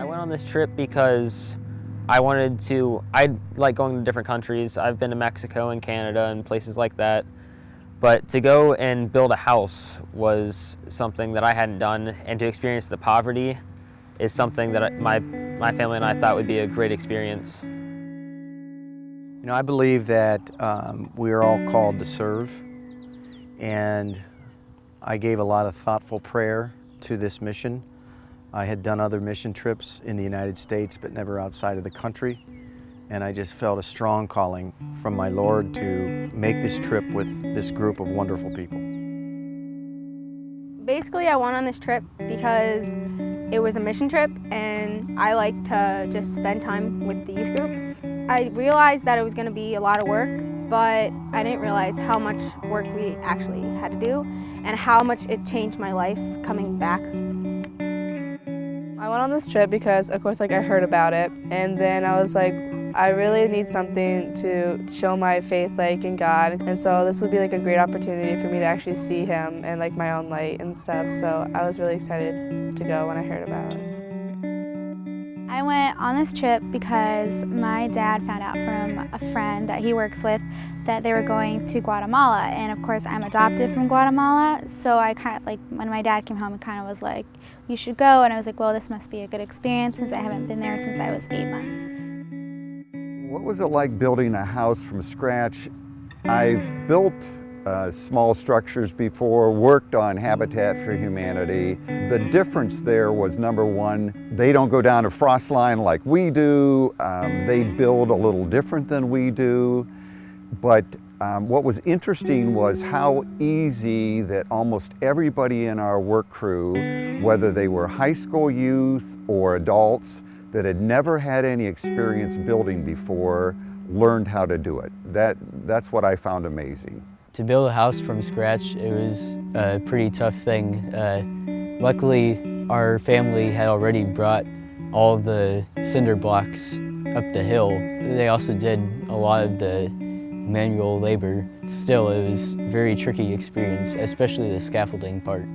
I went on this trip because I like going to different countries. I've been to Mexico and Canada and places like that. But to go and build a house was something that I hadn't done, and to experience the poverty is something that my family and I thought would be a great experience. You know, I believe that we are all called to serve, and I gave a lot of thoughtful prayer to this mission. I had done other mission trips in the United States, but never outside of the country. And I just felt a strong calling from my Lord to make this trip with this group of wonderful people. Basically, I went on this trip because it was a mission trip and I like to just spend time with the youth group. I realized that it was going to be a lot of work, but I didn't realize how much work we actually had to do and how much it changed my life coming back. I went on this trip because, of course, I heard about it, and then I was like, I really need something to show my faith in God, and so this would be a great opportunity for me to actually see Him in my own light and stuff. So I was really excited to go when I heard about it. I went on this trip because my dad found out from a friend that he works with that they were going to Guatemala, and of course I'm adopted from Guatemala, so I when my dad came home, he kind of was like, you should go, and I was like, well, this must be a good experience since I haven't been there since I was 8 months. What was it like building a house from scratch? I've built small structures before, worked on Habitat for Humanity. The difference there was, number one, they don't go down a frost line like we do. They build a little different than we do. But what was interesting was how easy that almost everybody in our work crew, whether they were high school youth or adults that had never had any experience building before, learned how to do it. That's what I found amazing. To build a house from scratch, it was a pretty tough thing. Luckily, our family had already brought all of the cinder blocks up the hill. They also did a lot of the manual labor. Still, it was a very tricky experience, especially the scaffolding part.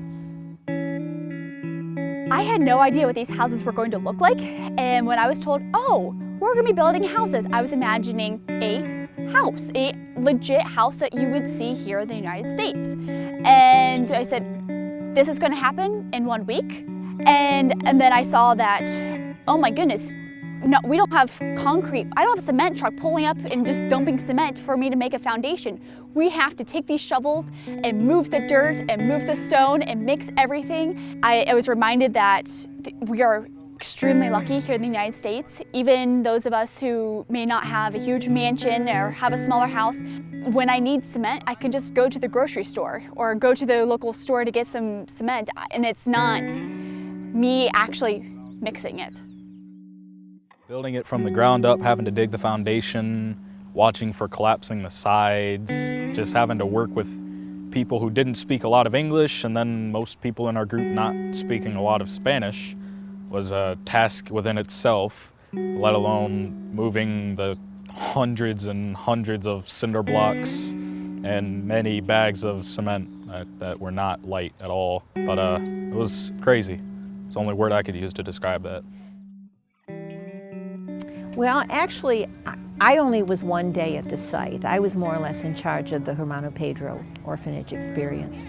I had no idea what these houses were going to look like, and when I was told, oh, we're going to be building houses, I was imagining a house, a legit house that you would see here in the United States. And I said, this is going to happen in 1 week. And then I saw that, oh my goodness, no, we don't have concrete. I don't have a cement truck pulling up and just dumping cement for me to make a foundation. We have to take these shovels and move the dirt and move the stone and mix everything. I was reminded that we are extremely lucky here in the United States. Even those of us who may not have a huge mansion or have a smaller house, when I need cement, I can just go to the grocery store or go to the local store to get some cement, and it's not me actually mixing it. Building it from the ground up, having to dig the foundation, watching for collapsing the sides, just having to work with people who didn't speak a lot of English, and then most people in our group not speaking a lot of Spanish was a task within itself, let alone moving the hundreds and hundreds of cinder blocks and many bags of cement that were not light at all. But it was crazy. It's the only word I could use to describe that. Well, actually, I only was 1 day at the site. I was more or less in charge of the Hermano Pedro orphanage experience.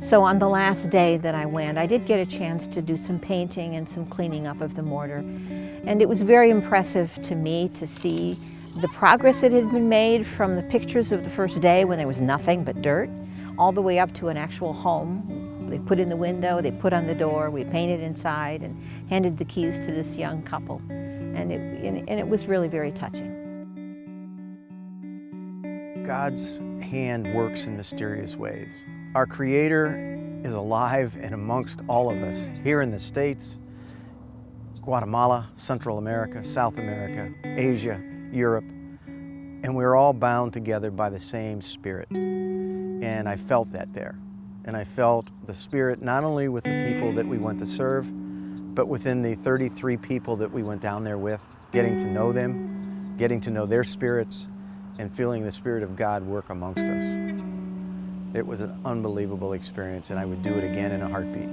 So on the last day that I went, I did get a chance to do some painting and some cleaning up of the mortar. And it was very impressive to me to see the progress that had been made from the pictures of the first day when there was nothing but dirt, all the way up to an actual home. They put in the window, they put on the door, we painted inside and handed the keys to this young couple. And it was really very touching. God's hand works in mysterious ways. Our Creator is alive and amongst all of us, here in the States, Guatemala, Central America, South America, Asia, Europe, and we're all bound together by the same Spirit. And I felt that there. And I felt the Spirit not only with the people that we went to serve, but within the 33 people that we went down there with, getting to know them, getting to know their spirits, and feeling the Spirit of God work amongst us. It was an unbelievable experience, and I would do it again in a heartbeat.